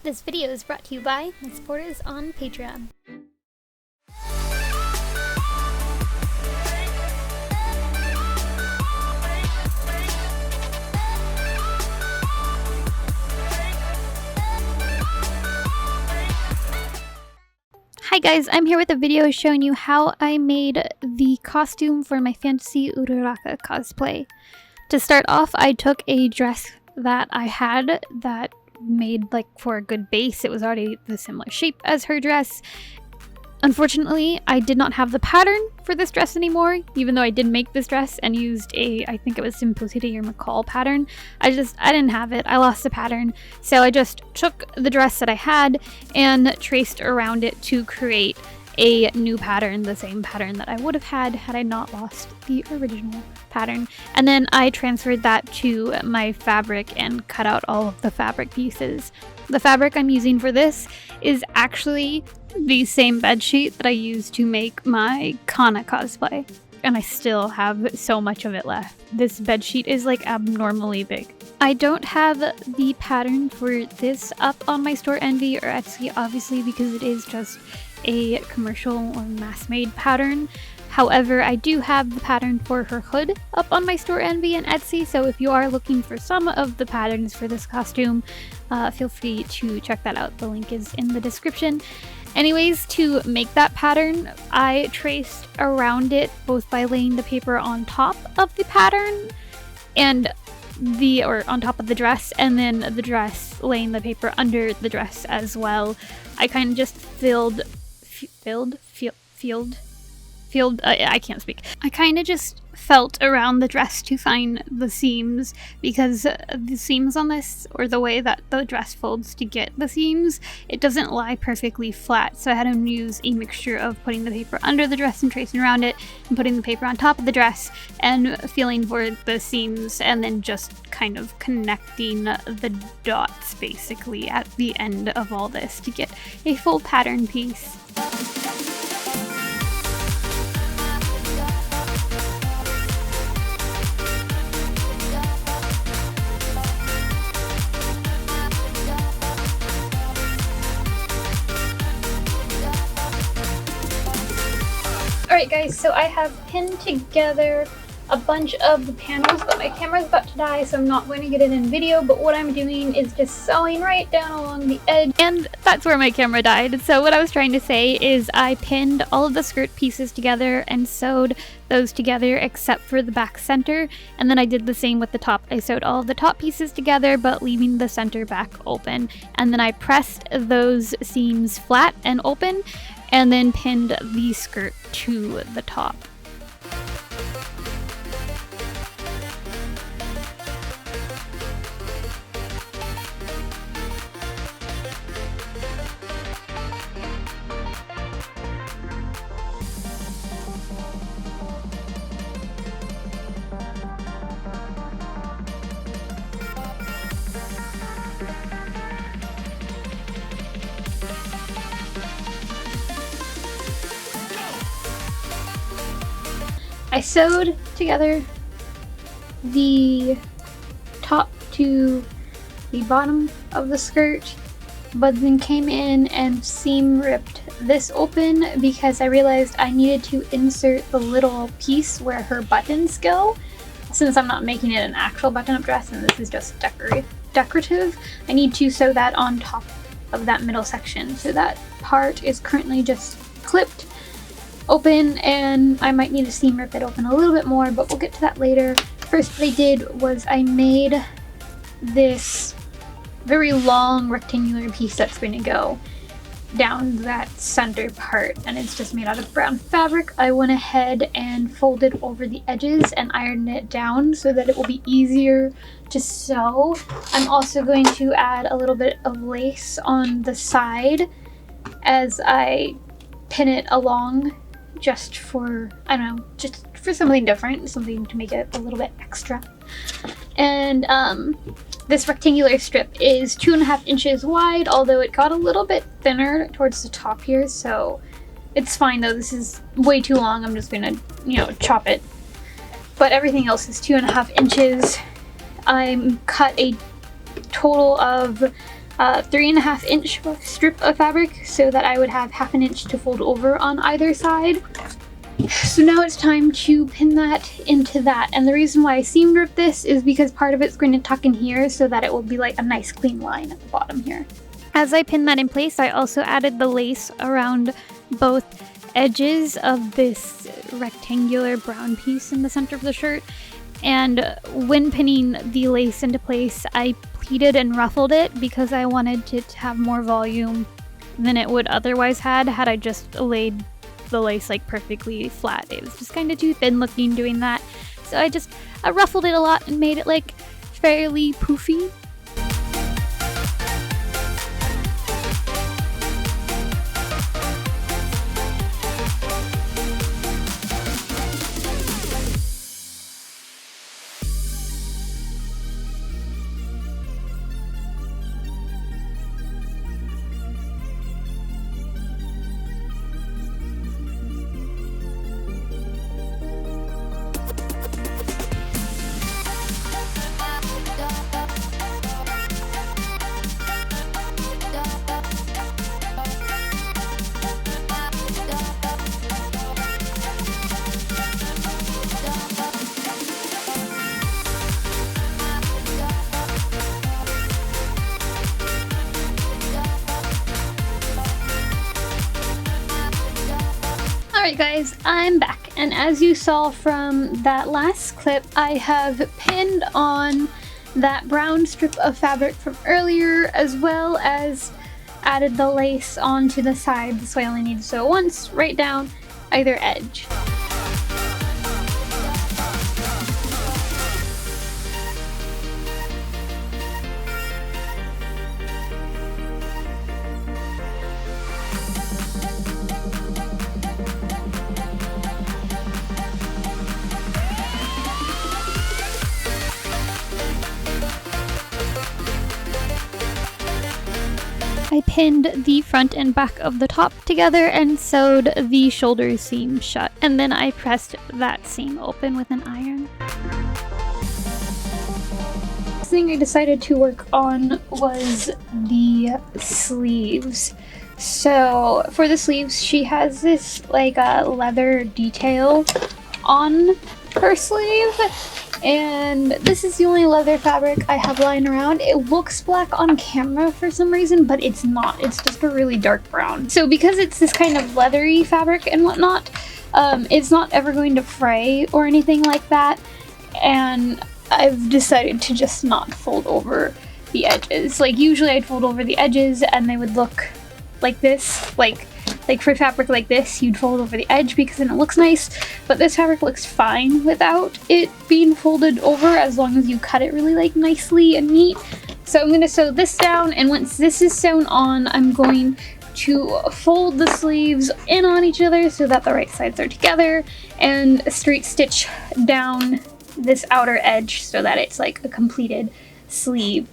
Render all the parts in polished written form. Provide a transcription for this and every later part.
This video is brought to you by my supporters on Patreon. Hi guys, I'm here with a video showing you how I made the costume for my Fantasy Uraraka cosplay. To start off, I took a dress that I had that made like for a good base. It was already the similar shape as her dress. Unfortunately, I did not have the pattern for this dress anymore, even though I did make this dress and used I think it was Simplicity or McCall pattern. I didn't have it. I lost the pattern. So I just took the dress that I had and traced around it to create a new pattern, the same pattern that I would have had I not lost the original pattern. And then I transferred that to my fabric and cut out all of the fabric pieces. The fabric I'm using for this is actually the same bedsheet that I used to make my Kana cosplay. And I still have so much of it left. This bedsheet is like abnormally big. I don't have the pattern for this up on my store Envy or Etsy, obviously, because it is just a commercial or mass-made pattern. However, I do have the pattern for her hood up on my store Envy and Etsy, so if you are looking for some of the patterns for this costume, feel free to check that out. The link is in the description. Anyways, to make that pattern, I traced around it both by laying the paper on top of the pattern and on top of the dress, and then the dress laying the paper under the dress as well. I kind of just I can't speak. I kind of just felt around the dress to find the seams, because the seams on this, or the way that the dress folds to get the seams, it doesn't lie perfectly flat. So I had to use a mixture of putting the paper under the dress and tracing around it, and putting the paper on top of the dress and feeling for the seams, and then just kind of connecting the dots basically at the end of all this to get a full pattern piece. Alright guys, so I have pinned together a bunch of the panels, but my camera's about to die, so I'm not going to get it in video, but what I'm doing is just sewing right down along the edge, and that's where my camera died. So what I was trying to say is I pinned all of the skirt pieces together and sewed those together except for the back center, and then I did the same with the top. I sewed all of the top pieces together but leaving the center back open, and then I pressed those seams flat and open and then pinned the skirt to the top. I sewed together the top to the bottom of the skirt, but then came in and seam ripped this open because I realized I needed to insert the little piece where her buttons go. Since I'm not making it an actual button-up dress and this is just decorative, I need to sew that on top of that middle section. So that part is currently just clipped open, and I might need to seam rip it open a little bit more, but we'll get to that later. First, what I did was I made this very long rectangular piece that's going to go down that center part, and it's just made out of brown fabric. I went ahead and folded over the edges and ironed it down so that it will be easier to sew. I'm also going to add a little bit of lace on the side as I pin it along, just for, I don't know, just for something different, something to make it a little bit extra. And this rectangular strip is 2.5 inches wide, although it got a little bit thinner towards the top here, so it's fine though. This is way too long. I'm just gonna, chop it. But everything else is 2.5 inches. I cut a total of 3.5-inch strip of fabric so that I would have 1/2 inch to fold over on either side. So now it's time to pin that into that, and the reason why I seam ripped this is because part of it's going to tuck in here so that it will be like a nice clean line at the bottom here. As I pinned that in place, I also added the lace around both edges of this rectangular brown piece in the center of the shirt, and when pinning the lace into place, I pleated and ruffled it because I wanted it to have more volume than it would otherwise had I just laid the lace like perfectly flat. It was just kind of too thin looking doing that, so I ruffled it a lot and made it like fairly poofy. Alright guys, I'm back, and as you saw from that last clip, I have pinned on that brown strip of fabric from earlier, as well as added the lace onto the side, so I only need to sew once, right down either edge. I pinned the front and back of the top together and sewed the shoulder seam shut, and then I pressed that seam open with an iron. The thing I decided to work on was the sleeves. So for the sleeves, she has this like a leather detail on her sleeve, and this is the only leather fabric I have lying around. It looks black on camera for some reason, but it's not. It's just a really dark brown. So because it's this kind of leathery fabric and whatnot, it's not ever going to fray or anything like that, and I've decided to just not fold over the edges. Like usually I'd fold over the edges and they would look like this, like for fabric like this, you'd fold over the edge because then it looks nice, but this fabric looks fine without it being folded over as long as you cut it really like nicely and neat. So I'm going to sew this down, and once this is sewn on, I'm going to fold the sleeves in on each other so that the right sides are together, and straight stitch down this outer edge so that it's like a completed sleeve.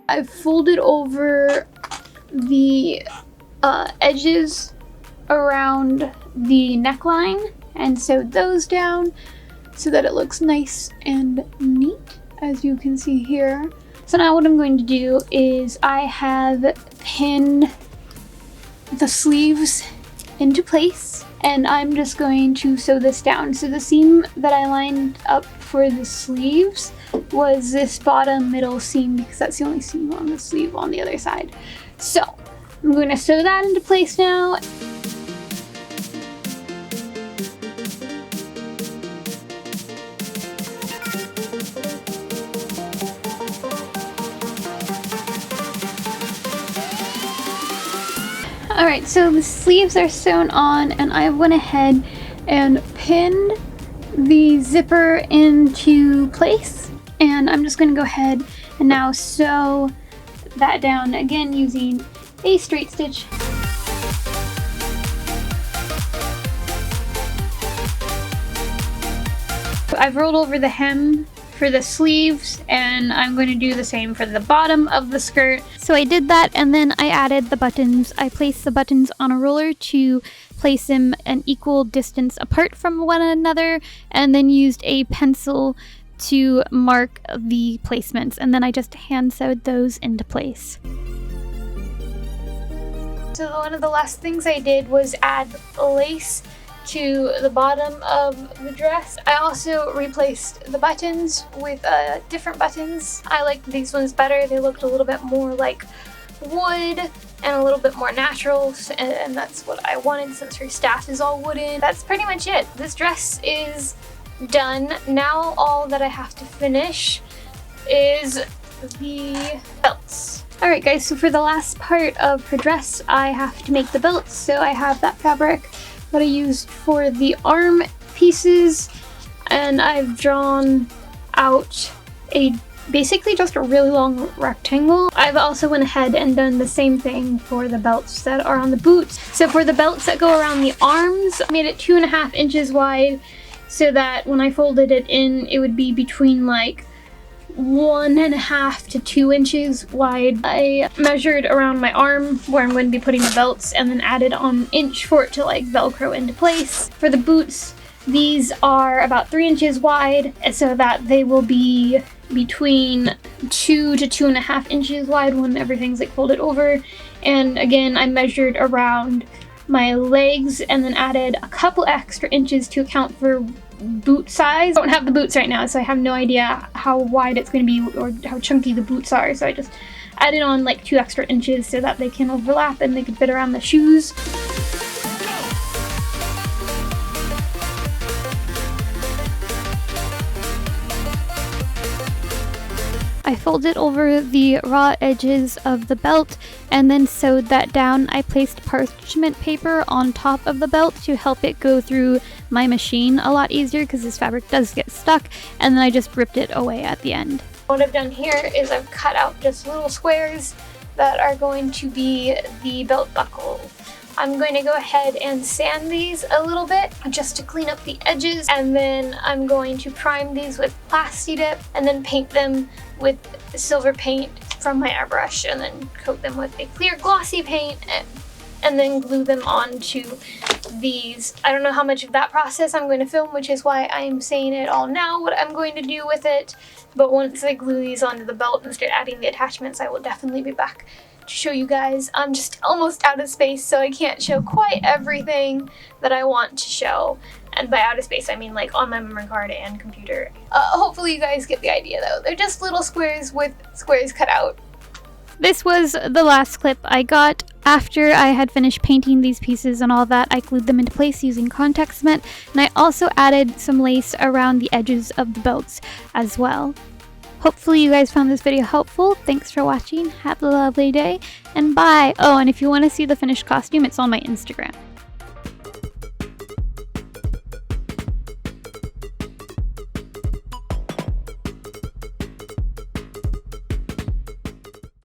I've folded over the edges around the neckline and sewed those down so that it looks nice and neat, as you can see here. So now what I'm going to do is I have pinned the sleeves into place, and I'm just going to sew this down. So the seam that I lined up for the sleeves was this bottom middle seam because that's the only seam on the sleeve on the other side. So I'm going to sew that into place now. Alright, so the sleeves are sewn on, and I went ahead and pinned the zipper into place, and I'm just going to go ahead and now sew that down again using a straight stitch. I've rolled over the hem for the sleeves, and I'm going to do the same for the bottom of the skirt. So I did that, and then I added the buttons. I placed the buttons on a roller to place them an equal distance apart from one another, and then used a pencil to mark the placements, and then I just hand sewed those into place. So one of the last things I did was add lace to the bottom of the dress. I also replaced the buttons with different buttons. I liked these ones better. They looked a little bit more like wood and a little bit more natural, and that's what I wanted since her staff is all wooden. That's pretty much it. This dress is done. Now all that I have to finish is the belts. Alright guys, so for the last part of her dress, I have to make the belts. So I have that fabric that I used for the arm pieces, and I've drawn out basically just a really long rectangle. I've also went ahead and done the same thing for the belts that are on the boots. So for the belts that go around the arms, I made it 2.5 inches wide so that when I folded it in, it would be between like 1.5 to 2 inches wide. I measured around my arm where I'm going to be putting the belts, and then added on an inch for it to like velcro into place. For the boots, these are about 3 inches wide, so that they will be between 2 to 2.5 inches wide when everything's like folded over. And again, I measured around my legs and then added a couple extra inches to account for boot size. I don't have the boots right now, so I have no idea how wide it's going to be or how chunky the boots are, so I just added on like 2 extra inches so that they can overlap and they can fit around the shoes. I folded over the raw edges of the belt and then sewed that down. I placed parchment paper on top of the belt to help it go through my machine a lot easier because this fabric does get stuck, and then I just ripped it away at the end. What I've done here is I've cut out just little squares that are going to be the belt buckle. I'm going to go ahead and sand these a little bit just to clean up the edges, and then I'm going to prime these with PlastiDip and then paint them with silver paint from my airbrush, and then coat them with a clear glossy paint and then glue them onto these. I don't know how much of that process I'm going to film, which is why I'm saying it all now, what I'm going to do with it. But once I glue these onto the belt and start adding the attachments, I will definitely be back to show you guys. I'm just almost out of space, so I can't show quite everything that I want to show. And by out of space, I mean like on my memory card and computer. Hopefully you guys get the idea though. They're just little squares with squares cut out. This was the last clip I got. After I had finished painting these pieces and all that, I glued them into place using contact cement, and I also added some lace around the edges of the belts as well. Hopefully you guys found this video helpful. Thanks for watching. Have a lovely day, and bye. Oh, and if you want to see the finished costume, it's on my Instagram.